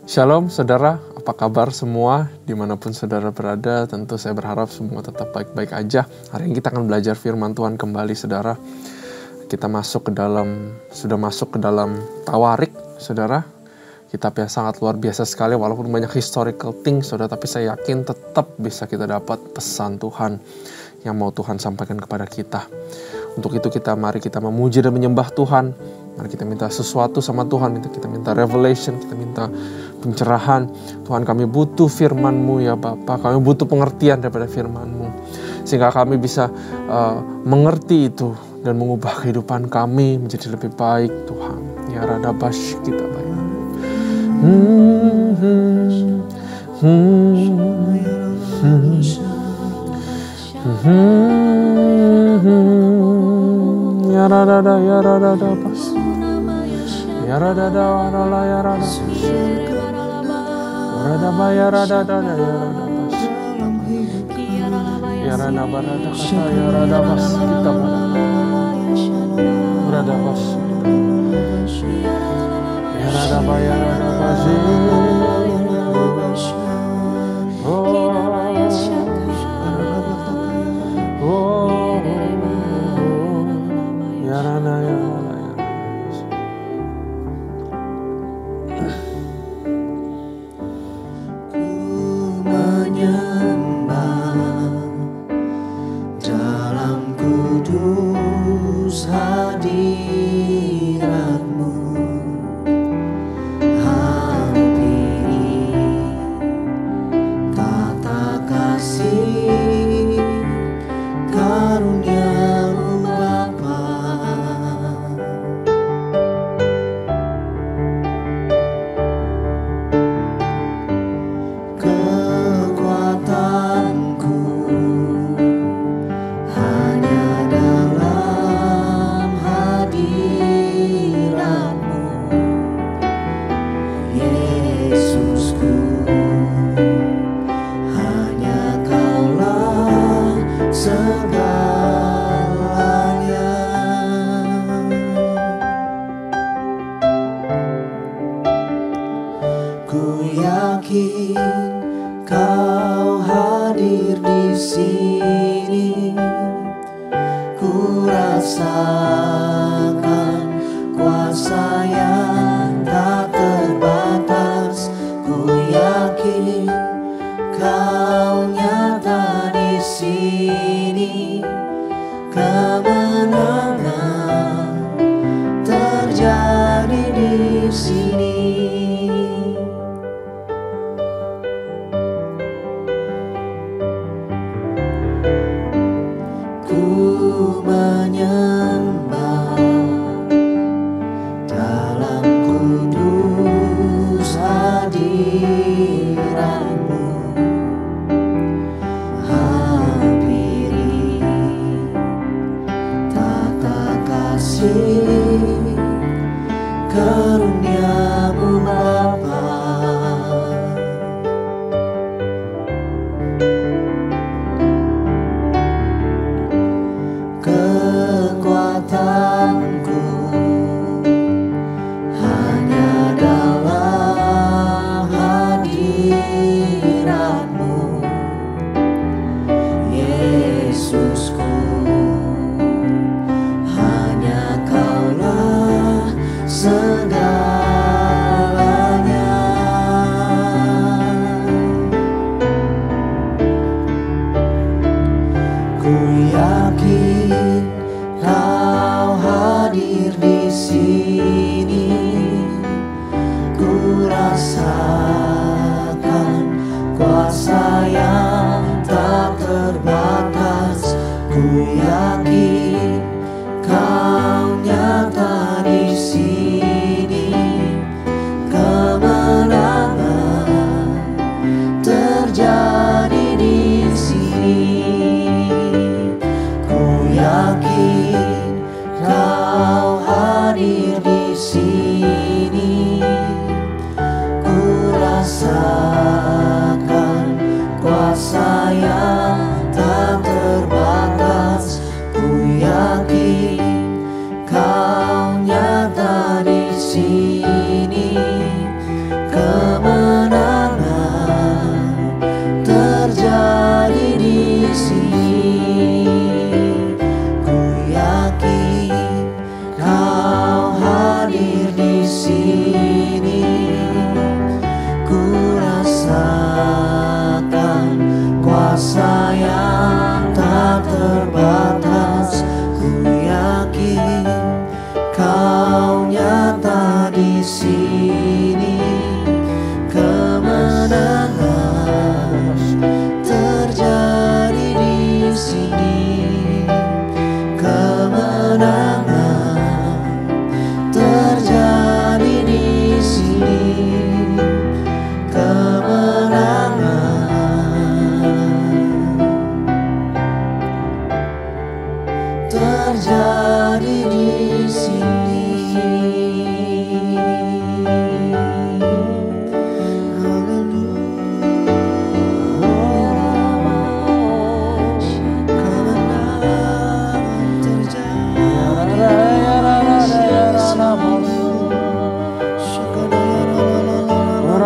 Shalom saudara, apa kabar semua? Dimanapun saudara berada, tentu saya berharap semua tetap baik-baik aja. Hari ini kita akan belajar firman Tuhan kembali saudara. Kita sudah masuk ke dalam Tawarik saudara. Kitab yang sangat luar biasa sekali, walaupun banyak historical things saudara, tapi saya yakin tetap bisa kita dapat pesan Tuhan yang mau Tuhan sampaikan kepada kita. Untuk itu mari kita memuji dan menyembah Tuhan. Mari kita minta sesuatu sama Tuhan, kita minta revelation, kita minta pencerahan. Tuhan, kami butuh firman-Mu ya Bapa, kami butuh pengertian daripada firman-Mu. Sehingga kami bisa mengerti itu dan mengubah kehidupan kami menjadi lebih baik Tuhan. Ya Radabash kita bayar. Ya Radada, ya Radada Bas. Ya Radada, warala ya Radada. Radaba ya Radada, ya Radada Bas. Ya Radada Barada kata ya Radada Bas. Kita Radada Bas. Ya Radaba ya Radada Bas. Kau hadir di sini, ku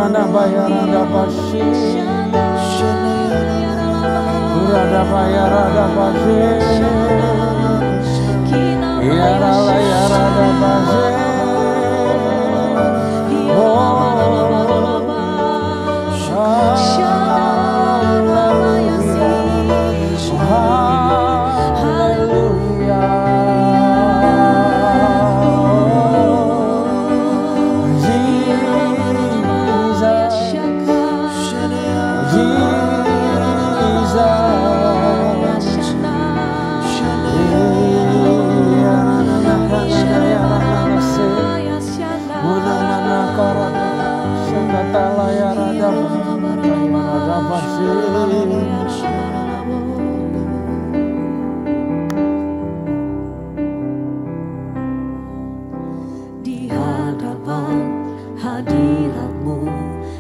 Randa Bayarada Bashi Rada Bayarada Bashi Yarala Yarada Bashi Di hadapan hadirat-Mu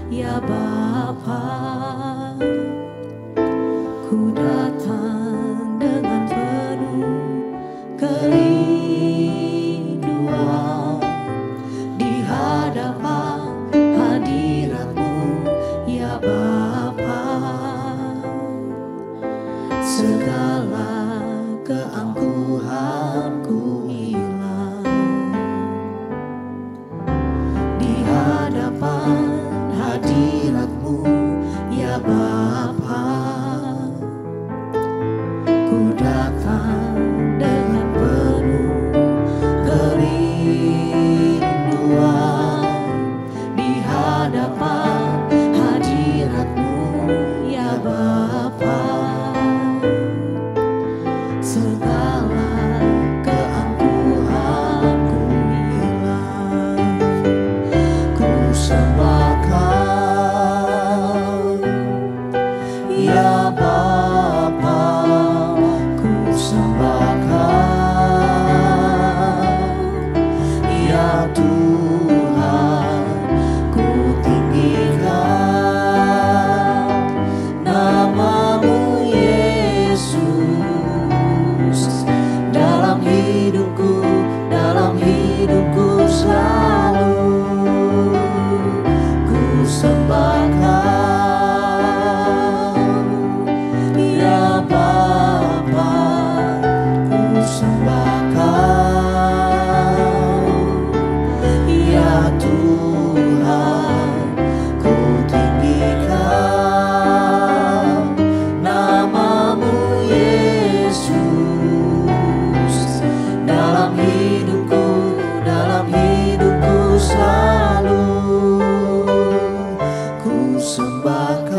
ya Bapa, ku datang dengan penuh kerinduan. Di hadapan hadirat-Mu ya Bapa, segala keangkuhanku hilang. Di hadapan hadirat-Mu ya Bapa, ku datang dengan penuh kerinduan. Di hadapan hadirat-Mu ya Bapa, segala keangkuhanku hilang. Ku sembahkan ya Bapa, ku sembahkan ya Tuhan, ku tinggikan nama-Mu Yesus dalam hidupku selalu. Ku sembahkan ya Bapa, ku sembahkan ya Tuhan, ku tinggikan nama-Mu Yesus dalam hidupku selalu. Ku sembahkan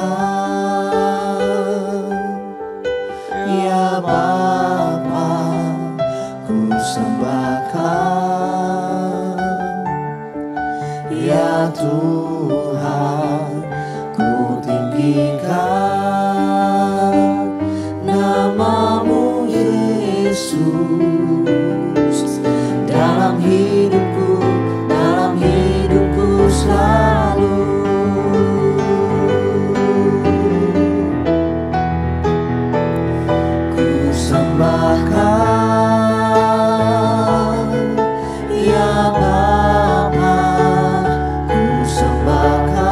ya Bapa, ku sembahkan ya Tuhan, ku tinggikan nama-Mu Yesus dalam hidupku selalu. Ku sembahkan ya Bapa, ku sembahkan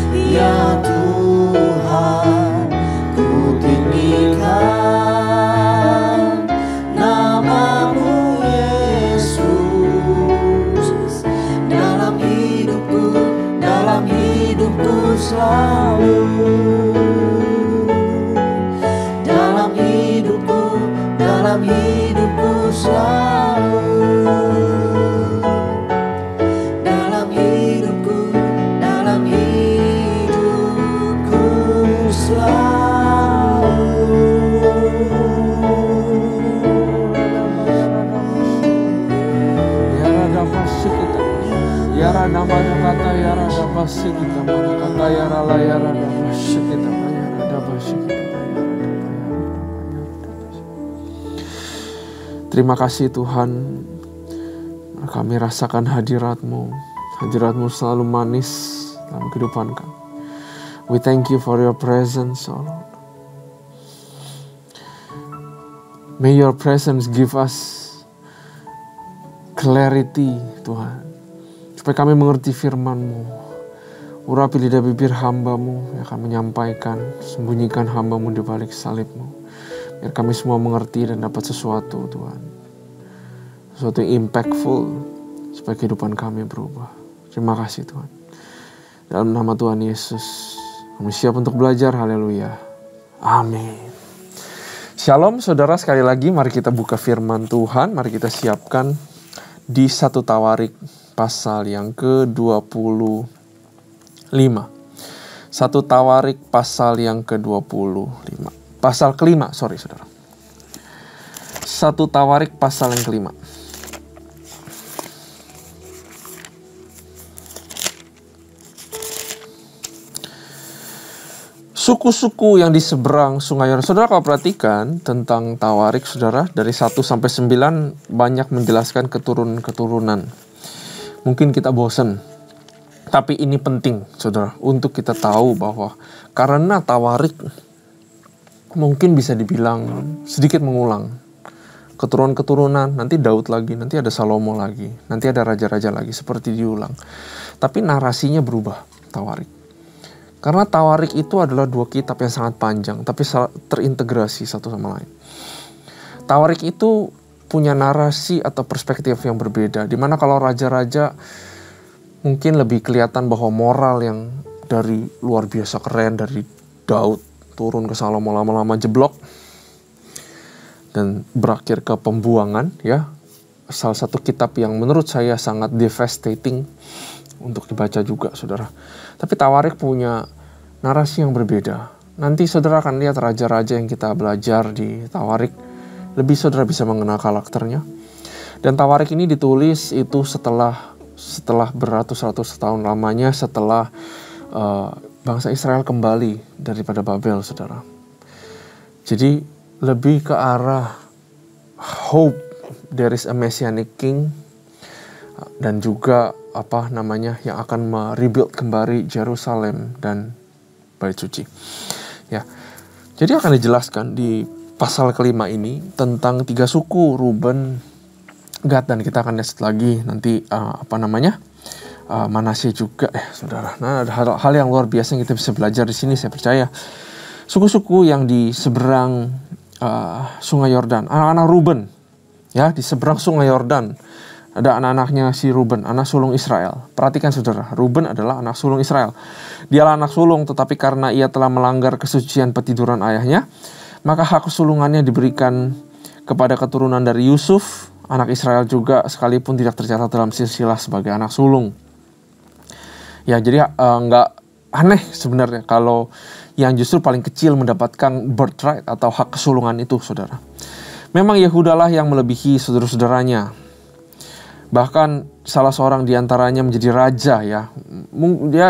ya Tuhan, ku tinggikan nama-Mu Yesus dalam hidupku selalu. Dalam hidupku selalu. Dalam hidupku selalu. Yara nama kata yara dapat kita mana kata yara la yara dapat kita yara dapat kita. Terima kasih Tuhan, kami rasakan hadirat-Mu. Hadirat-Mu selalu manis dalam kehidupan kami. We thank You for Your presence, oh Lord. May Your presence give us clarity, Tuhan. supaya kami mengerti firman-Mu. Urapi lidah bibir hamba-Mu yang akan menyampaikan, sembunyikan hamba-Mu di balik salib-Mu. Biar kami semua mengerti dan dapat sesuatu, Tuhan. Sesuatu yang impactful, supaya kehidupan kami berubah. Terima kasih Tuhan. Dalam nama Tuhan Yesus, kami siap untuk belajar. Haleluya. Amin. Shalom saudara, sekali lagi mari kita buka firman Tuhan. Mari kita siapkan di 1 Tawarik pasal yang ke-25. 1 Tawarik pasal yang ke-25. Pasal kelima, saudara. 1 Tawarik pasal yang kelima. Suku-suku yang di seberang sungai Yordan. Saudara kalau perhatikan tentang Tawarik, saudara, dari 1 sampai 9 banyak menjelaskan keturunan-keturunan. Mungkin kita bosan, tapi ini penting, saudara, untuk kita tahu bahwa karena Tawarik mungkin bisa dibilang sedikit mengulang. Keturunan-keturunan, nanti Daud lagi, nanti ada Salomo lagi, nanti ada raja-raja lagi, seperti diulang. Tapi narasinya berubah, Tawarik. Karena Tawarik itu adalah dua kitab yang sangat panjang, tapi terintegrasi satu sama lain. Tawarik itu punya narasi atau perspektif yang berbeda. Dimana kalau raja-raja mungkin lebih kelihatan bahwa moral yang dari luar biasa keren, dari Daud turun ke Salomo lama-lama jeblok. Dan berakhir ke pembuangan, ya. Salah satu kitab yang menurut saya sangat devastating untuk dibaca juga, saudara. Tapi Tawarik punya narasi yang berbeda. Nanti saudara akan lihat raja-raja yang kita belajar di Tawarik, lebih saudara bisa mengenal karakternya. Dan Tawarik ini ditulis itu setelah beratus-ratus tahun lamanya setelah bangsa Israel kembali daripada Babel, saudara. Jadi lebih ke arah hope there is a messianic king, dan juga yang akan merebuild kembali Jerusalem dan Bait Suci. Ya. Jadi akan dijelaskan di pasal kelima ini tentang 3 suku, Ruben, Gad, dan kita akan lihat lagi nanti Manasye juga, saudara. Nah, ada hal yang luar biasa yang kita bisa belajar di sini, saya percaya. Suku-suku yang di seberang Sungai Yordan, anak-anak Ruben, ya, di seberang Sungai Yordan. Ada anak-anaknya si Ruben, anak sulung Israel. Perhatikan saudara, Ruben adalah anak sulung Israel. Dialah anak sulung, tetapi karena ia telah melanggar kesucian petiduran ayahnya, maka hak kesulungannya diberikan kepada keturunan dari Yusuf, anak Israel juga, sekalipun tidak tercatat dalam silsilah sebagai anak sulung. Ya, jadi nggak aneh sebenarnya kalau yang justru paling kecil mendapatkan birthright atau hak kesulungan itu, saudara. Memang Yehuda lah yang melebihi saudara-saudaranya. Bahkan salah seorang diantaranya menjadi raja, ya.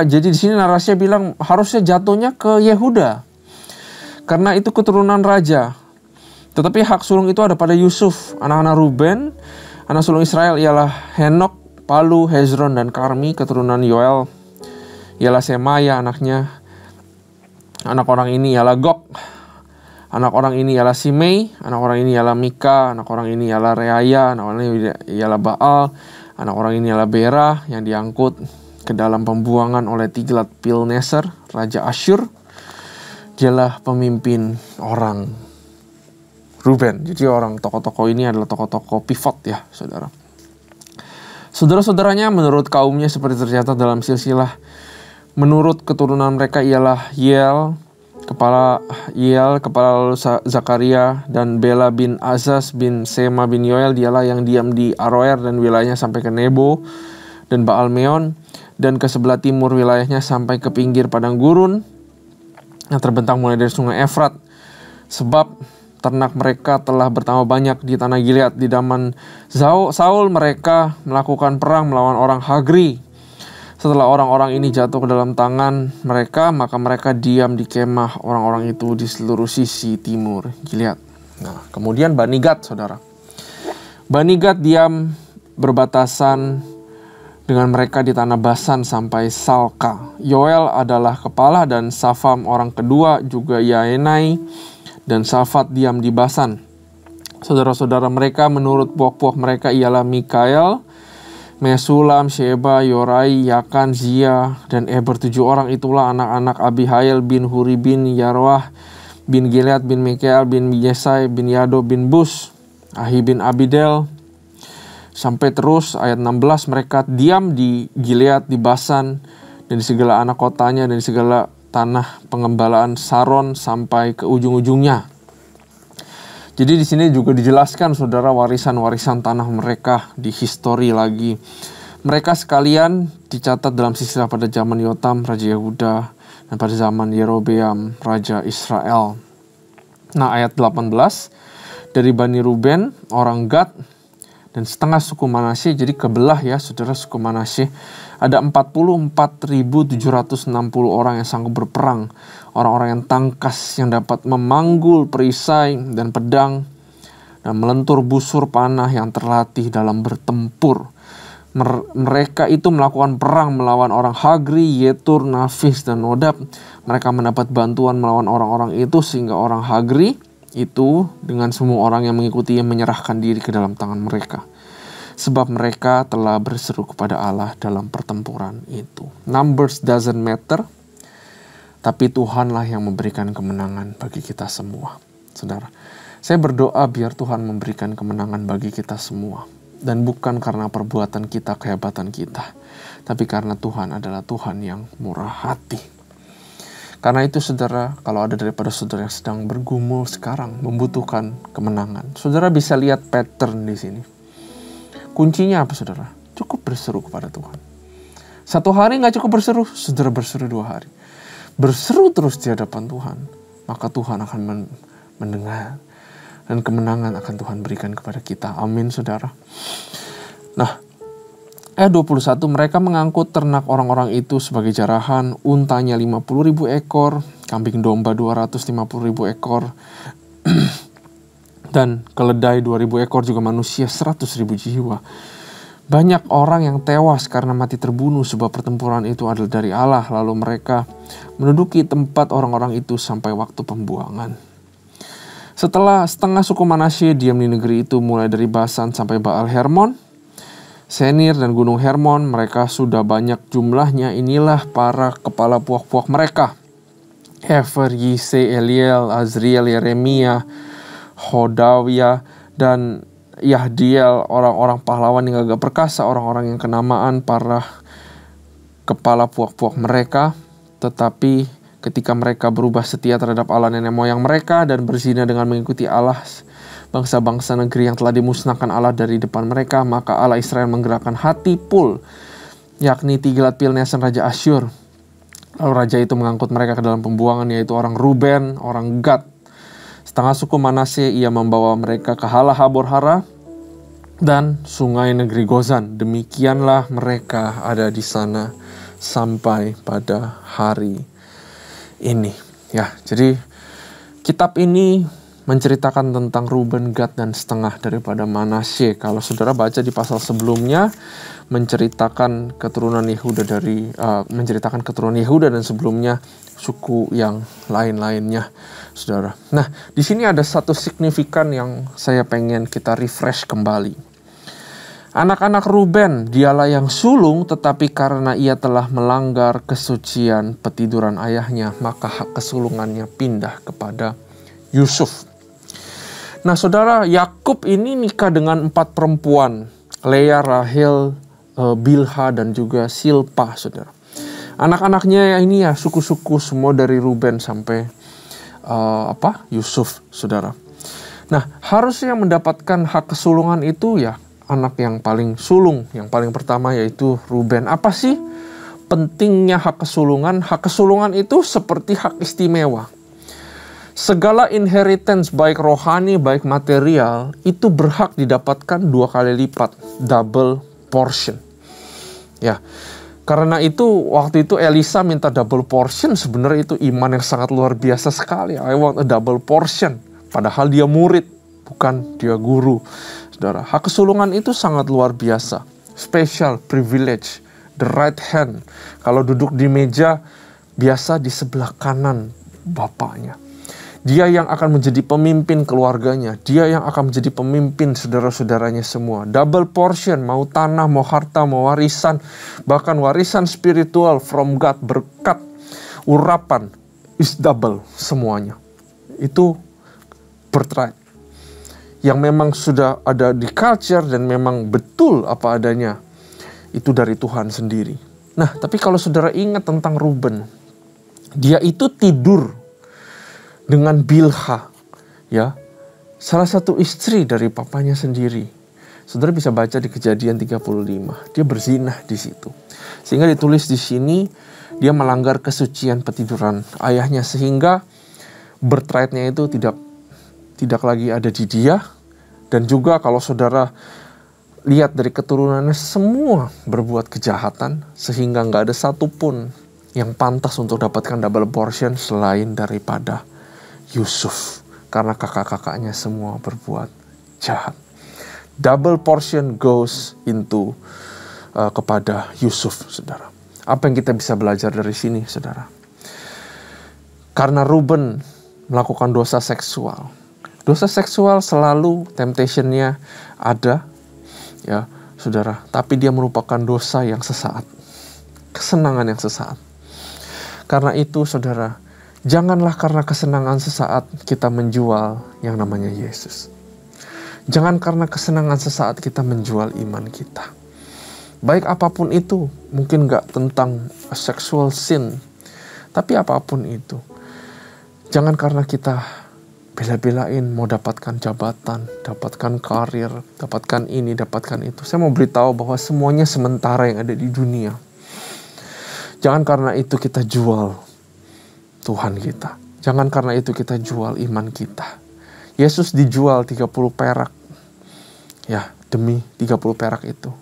Jadi di sini narasinya bilang harusnya jatuhnya ke Yehuda, karena itu keturunan raja. Tetapi hak sulung itu ada pada Yusuf. Anak-anak Ruben, anak sulung Israel ialah Henok, Palu, Hezron, dan Karmi. Keturunan Yoel ialah Semaya anaknya. Anak orang ini ialah Gog. Anak orang ini ialah Simei, anak orang ini ialah Mika, anak orang ini ialah Reaya, anak orang ini ialah Baal, anak orang ini ialah Bera yang diangkut ke dalam pembuangan oleh Tiglat-Pilneser, Raja Asyur. Dialah pemimpin orang Ruben. Jadi tokoh-tokoh ini adalah tokoh-tokoh pivot, ya, saudara. Saudara-saudaranya menurut kaumnya seperti tercatat dalam silsilah. Menurut keturunan mereka ialah kepala Zakaria, dan Bela bin Azaz bin Sema bin Yoel. Dialah yang diam di Aroer dan wilayahnya sampai ke Nebo dan Baal Meon, dan ke sebelah timur wilayahnya sampai ke pinggir padang gurun yang terbentang mulai dari sungai Efrat. Sebab ternak mereka telah bertambah banyak di tanah Gilead. Di zaman Saul mereka melakukan perang melawan orang Hagri. Setelah orang-orang ini jatuh ke dalam tangan mereka, maka mereka diam di kemah orang-orang itu di seluruh sisi timur Gilead. Nah, kemudian Bani Gad, saudara. Bani Gad diam berbatasan dengan mereka di tanah Basan sampai Salka. Yoel adalah kepala, dan Safam orang kedua, juga Yaenai dan Safat diam di Basan. Saudara-saudara mereka menurut puak-puak mereka ialah Mikael, Mesulam, Sheba, Yorai, Yakan, Zia, dan Eber. 7 orang itulah anak-anak Abihail bin Huri bin Yarwah bin Gilead bin Mikael bin Yesai bin Yado bin Bus, Ahi bin Abidel. Sampai terus ayat 16, mereka diam di Gilead, di Basan, dan di segala anak kotanya, dan di segala tanah pengembalaan Saron sampai ke ujung-ujungnya. Jadi di sini juga dijelaskan, saudara, warisan-warisan tanah mereka di histori lagi. Mereka sekalian dicatat dalam silsilah pada zaman Yotam, Raja Yehuda, dan pada zaman Yerobeam, Raja Israel. Nah, ayat 18, dari Bani Ruben, orang Gad, dan setengah suku Manasye. Jadi kebelah ya, saudara, suku Manasye. Ada 44.760 orang yang sanggup berperang. Orang-orang yang tangkas, yang dapat memanggul perisai dan pedang, dan melentur busur panah, yang terlatih dalam bertempur. Mereka itu melakukan perang melawan orang Hagri, Yetur, Nafis, dan Nodab. Mereka mendapat bantuan melawan orang-orang itu, sehingga orang Hagri itu dengan semua orang yang mengikutinya menyerahkan diri ke dalam tangan mereka. Sebab mereka telah berseru kepada Allah dalam pertempuran itu. Numbers doesn't matter, tapi Tuhanlah yang memberikan kemenangan bagi kita semua. Saudara, saya berdoa biar Tuhan memberikan kemenangan bagi kita semua. Dan bukan karena perbuatan kita, kehebatan kita, tapi karena Tuhan adalah Tuhan yang murah hati. Karena itu, saudara, kalau ada daripada saudara yang sedang bergumul sekarang, membutuhkan kemenangan, saudara bisa lihat pattern di sini. Kuncinya apa, saudara? Cukup berseru kepada Tuhan. 1 hari nggak cukup berseru, saudara berseru 2 hari. Berseru terus di hadapan Tuhan, maka Tuhan akan mendengar. Dan kemenangan akan Tuhan berikan kepada kita. Amin, saudara. Nah, ayat 21, mereka mengangkut ternak orang-orang itu sebagai jarahan, untanya 50.000 ekor, kambing domba 250.000 ekor, dan keledai 2.000 ekor, juga manusia 100.000 jiwa. Banyak orang yang tewas karena mati terbunuh, sebab pertempuran itu adalah dari Allah. Lalu mereka menduduki tempat orang-orang itu sampai waktu pembuangan. Setelah setengah suku Manasye diam di negeri itu, mulai dari Basan sampai Baal Hermon, Senir, dan Gunung Hermon, mereka sudah banyak jumlahnya. Inilah para kepala puak-puak mereka: Hefer, Yise, Eliel, Azriel, Yeremia, Hodawia, dan Yahdiel, orang-orang pahlawan yang gagah perkasa, orang-orang yang kenamaan para kepala puak-puak mereka. Tetapi ketika mereka berubah setia terhadap Allah nenek moyang mereka dan berzina dengan mengikuti Allah bangsa-bangsa negeri yang telah dimusnahkan Allah dari depan mereka, maka Allah Israel menggerakkan hati Pul, yakni Tiglat-Pilneser Raja Asyur. Lalu raja itu mengangkut mereka ke dalam pembuangan, yaitu orang Ruben, orang Gad, setengah suku Manasye. Ia membawa mereka ke Hala Habor-hara dan sungai negeri Gozan. Demikianlah mereka ada di sana sampai pada hari ini. Ya, jadi kitab ini menceritakan tentang Ruben, Gad, dan setengah daripada Manasye. Kalau saudara baca di pasal sebelumnya, menceritakan keturunan Yehuda menceritakan keturunan Yehuda, dan sebelumnya suku yang lain-lainnya, saudara. Nah, di sini ada satu signifikan yang saya pengen kita refresh kembali. Anak-anak Ruben, dialah yang sulung, tetapi karena ia telah melanggar kesucian petiduran ayahnya, maka hak kesulungannya pindah kepada Yusuf. Nah, saudara, Yakub ini nikah dengan 4 perempuan: Leah, Rahel, Bilha, dan juga Silpa, saudara. Anak-anaknya ini ya suku-suku semua dari Ruben sampai Yusuf, saudara. Nah, harusnya mendapatkan hak kesulungan itu ya anak yang paling sulung, yang paling pertama, yaitu Ruben. Apa sih pentingnya hak kesulungan? Hak kesulungan itu seperti hak istimewa. Segala inheritance, baik rohani, baik material, itu berhak didapatkan 2 kali lipat, double portion. Ya, karena itu waktu itu Elisa minta double portion. Sebenarnya itu iman yang sangat luar biasa sekali. I want a double portion. Padahal dia murid, bukan dia guru. Saudara, hak kesulungan itu sangat luar biasa. Special privilege, the right hand. Kalau duduk di meja, biasa di sebelah kanan bapaknya. Dia yang akan menjadi pemimpin keluarganya. Dia yang akan menjadi pemimpin saudara-saudaranya semua. Double portion, mau tanah, mau harta, mau warisan. Bahkan warisan spiritual from God, berkat, urapan, is double semuanya. Itu birthright. Yang memang sudah ada di culture dan memang betul apa adanya. Itu dari Tuhan sendiri. Nah, tapi kalau saudara ingat tentang Ruben, dia itu tidur dengan Bilha, ya, salah satu istri dari papanya sendiri. Saudara bisa baca di Kejadian 35. Dia berzinah di situ. Sehingga ditulis di sini, dia melanggar kesucian petiduran ayahnya, sehingga birthright-nya itu tidak lagi ada di dia. Dan juga kalau saudara lihat dari keturunannya, semua berbuat kejahatan, sehingga nggak ada satupun yang pantas untuk dapatkan double portion selain daripada Yusuf. Karena kakak-kakaknya semua berbuat jahat. Double portion goes into kepada Yusuf, saudara. Apa yang kita bisa belajar dari sini, saudara? Karena Ruben melakukan dosa seksual. Dosa seksual selalu temptation-nya ada, ya, saudara. Tapi dia merupakan dosa yang sesaat. Kesenangan yang sesaat. Karena itu, saudara, janganlah karena kesenangan sesaat kita menjual yang namanya Yesus. Jangan karena kesenangan sesaat kita menjual iman kita. Baik apapun itu, mungkin gak tentang sexual sin, tapi apapun itu. Jangan karena kita bela-belain mau dapatkan jabatan, dapatkan karir, dapatkan ini, dapatkan itu. Saya mau beritahu bahwa semuanya sementara yang ada di dunia. Jangan karena itu kita jual Tuhan kita. Jangan karena itu kita jual iman kita. Yesus dijual 30 perak. Ya, demi 30 perak itu.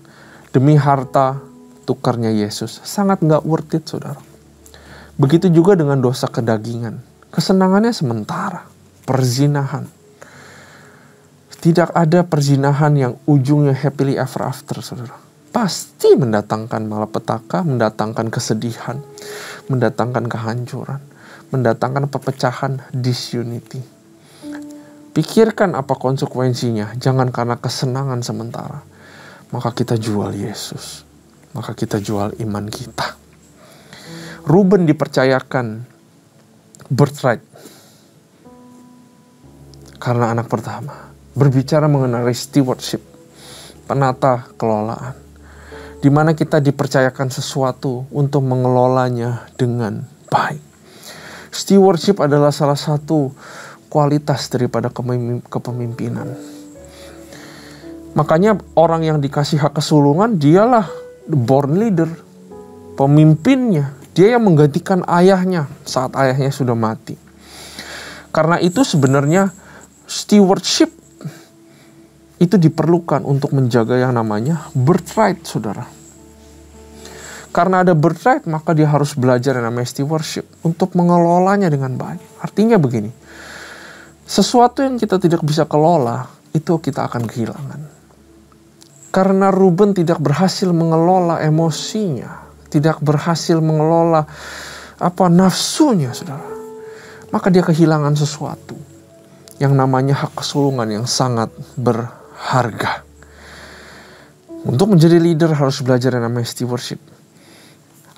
Demi harta tukarnya Yesus. Sangat gak worth it, saudara. Begitu juga dengan dosa kedagingan. Kesenangannya sementara. Perzinahan. Tidak ada perzinahan yang ujungnya happily ever after, saudara. Pasti mendatangkan malapetaka, mendatangkan kesedihan, mendatangkan kehancuran, mendatangkan perpecahan, disunity. Pikirkan apa konsekuensinya. Jangan karena kesenangan sementara, maka kita jual Yesus. Maka kita jual iman kita. Ruben dipercayakan birthright karena anak pertama. Berbicara mengenai stewardship, penata kelolaan, di mana kita dipercayakan sesuatu untuk mengelolanya dengan baik. Stewardship adalah salah satu kualitas daripada kepemimpinan. Makanya orang yang dikasih hak kesulungan, dialah the born leader, pemimpinnya. Dia yang menggantikan ayahnya saat ayahnya sudah mati. Karena itu sebenarnya stewardship itu diperlukan untuk menjaga yang namanya birthright, saudara. Karena ada birthright, maka dia harus belajar yang namanya stewardship untuk mengelolanya dengan baik. Artinya begini, sesuatu yang kita tidak bisa kelola, itu kita akan kehilangan. Karena Ruben tidak berhasil mengelola emosinya, tidak berhasil mengelola nafsunya, saudara, maka dia kehilangan sesuatu yang namanya hak kesulungan yang sangat berharga. Untuk menjadi leader harus belajar yang namanya stewardship.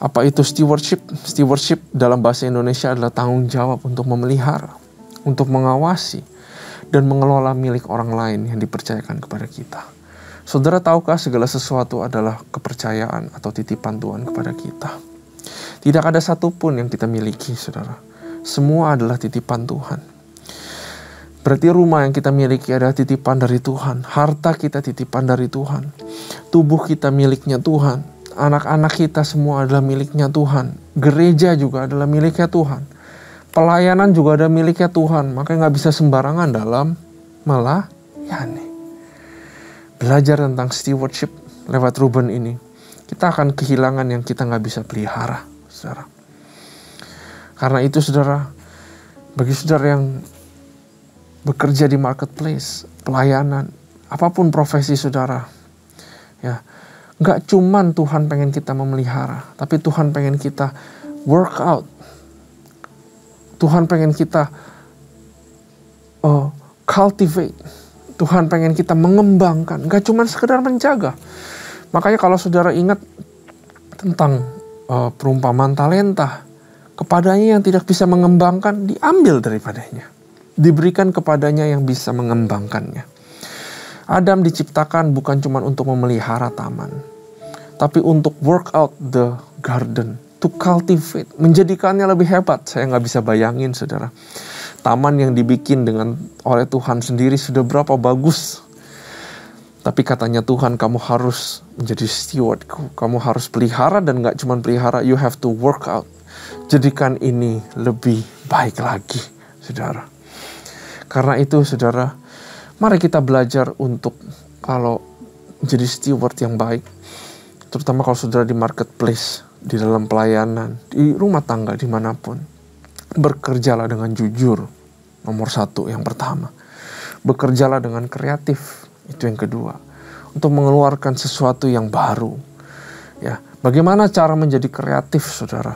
Apa itu stewardship? Stewardship dalam bahasa Indonesia adalah tanggung jawab untuk memelihara, untuk mengawasi, dan mengelola milik orang lain yang dipercayakan kepada kita. Saudara tahukah segala sesuatu adalah kepercayaan atau titipan Tuhan kepada kita? Tidak ada satupun yang kita miliki, saudara. Semua adalah titipan Tuhan. Berarti rumah yang kita miliki adalah titipan dari Tuhan. Harta kita titipan dari Tuhan. Tubuh kita miliknya Tuhan. Anak-anak kita semua adalah miliknya Tuhan. Gereja juga adalah miliknya Tuhan. Pelayanan juga ada miliknya Tuhan. Makanya gak bisa sembarangan dalam melayani. Belajar tentang stewardship lewat Ruben ini, kita akan kehilangan yang kita gak bisa pelihara, saudara. Karena itu, saudara, bagi saudara yang bekerja di marketplace, pelayanan, apapun profesi saudara, ya, nggak cuman Tuhan pengen kita memelihara, tapi Tuhan pengen kita work out. Tuhan pengen kita cultivate. Tuhan pengen kita mengembangkan, gak cuma sekedar menjaga. Makanya kalau saudara ingat tentang perumpamaan talenta, kepadanya yang tidak bisa mengembangkan, diambil daripadanya. Diberikan kepadanya yang bisa mengembangkannya. Adam diciptakan bukan cuma untuk memelihara taman, tapi untuk work out the garden, to cultivate, menjadikannya lebih hebat. Saya nggak bisa bayangin, saudara. Taman yang dibikin oleh Tuhan sendiri sudah berapa bagus. Tapi katanya Tuhan, kamu harus menjadi steward. Kamu harus pelihara, dan gak cuma pelihara, you have to work out. Jadikan ini lebih baik lagi, saudara. Karena itu, saudara, mari kita belajar untuk kalau menjadi steward yang baik. Terutama kalau saudara di marketplace, di dalam pelayanan, di rumah tangga, dimanapun. Bekerjalah dengan jujur, nomor 1 yang pertama. Bekerjalah dengan kreatif. Itu yang kedua, untuk mengeluarkan sesuatu yang baru. Ya, bagaimana cara menjadi kreatif, saudara?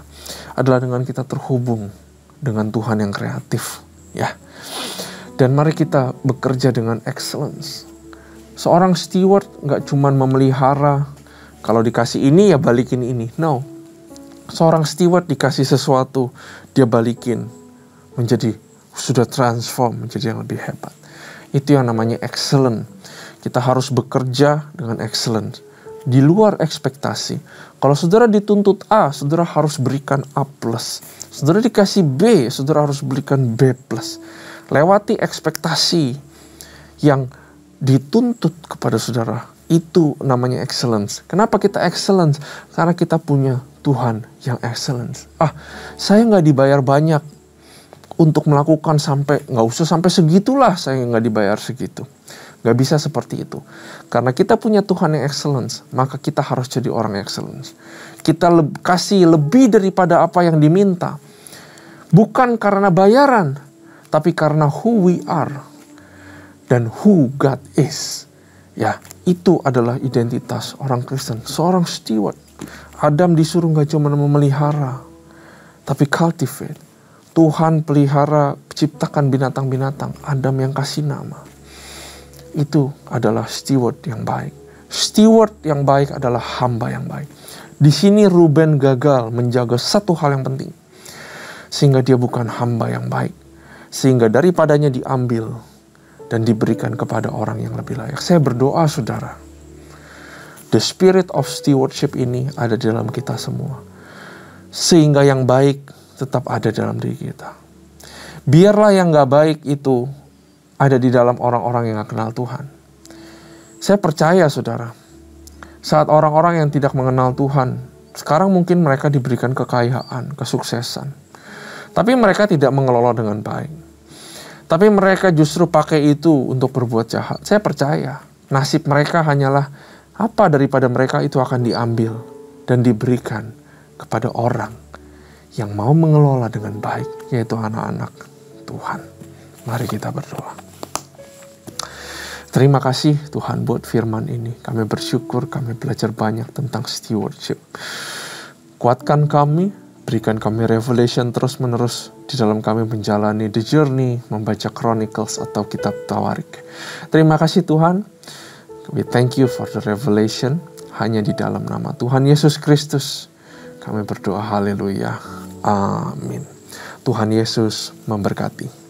Adalah dengan kita terhubung dengan Tuhan yang kreatif, ya. Dan mari kita bekerja dengan excellence. Seorang steward nggak cuma memelihara, kalau dikasih ini ya balikin ini. No, seorang steward dikasih sesuatu, dia balikin menjadi sudah transform menjadi yang lebih hebat. Itu yang namanya excellent. Kita harus bekerja dengan excellent, di luar ekspektasi. Kalau saudara dituntut A, saudara harus berikan A+. Saudara dikasih B, saudara harus berikan B+. Lewati ekspektasi yang dituntut kepada saudara. Itu namanya excellence. Kenapa kita excellence? Karena kita punya Tuhan yang excellence. Saya nggak dibayar banyak untuk melakukan nggak usah sampai segitulah, saya nggak dibayar segitu. Gak bisa seperti itu. Karena kita punya Tuhan yang excellence, maka kita harus jadi orang excellence. Kita kasih lebih daripada apa yang diminta. Bukan karena bayaran, tapi karena who we are dan who God is. Ya, itu adalah identitas orang Kristen, seorang steward. Adam disuruh gak cuma memelihara, tapi cultivate. Tuhan pelihara, ciptakan binatang-binatang, Adam yang kasih nama. Itu adalah steward yang baik. Steward yang baik adalah hamba yang baik. Di sini Ruben gagal menjaga satu hal yang penting. Sehingga dia bukan hamba yang baik. Sehingga daripadanya diambil dan diberikan kepada orang yang lebih layak. Saya berdoa, saudara. The spirit of stewardship ini ada di dalam kita semua. Sehingga yang baik tetap ada dalam diri kita. Biarlah yang gak baik itu ada di dalam orang-orang yang gak kenal Tuhan. Saya percaya, saudara, saat orang-orang yang tidak mengenal Tuhan, sekarang mungkin mereka diberikan kekayaan, kesuksesan. Tapi mereka tidak mengelola dengan baik. Tapi mereka justru pakai itu untuk berbuat jahat. Saya percaya, nasib mereka hanyalah apa daripada mereka itu akan diambil dan diberikan kepada orang yang mau mengelola dengan baik, yaitu anak-anak Tuhan. Mari kita berdoa. Terima kasih Tuhan buat firman ini. Kami bersyukur, kami belajar banyak tentang stewardship. Kuatkan kami, berikan kami revelation terus-menerus di dalam kami menjalani the journey, membaca Chronicles atau kitab Tawarik. Terima kasih Tuhan. We thank you for the revelation. Hanya di dalam nama Tuhan Yesus Kristus kami berdoa, haleluya. Amin. Tuhan Yesus memberkati.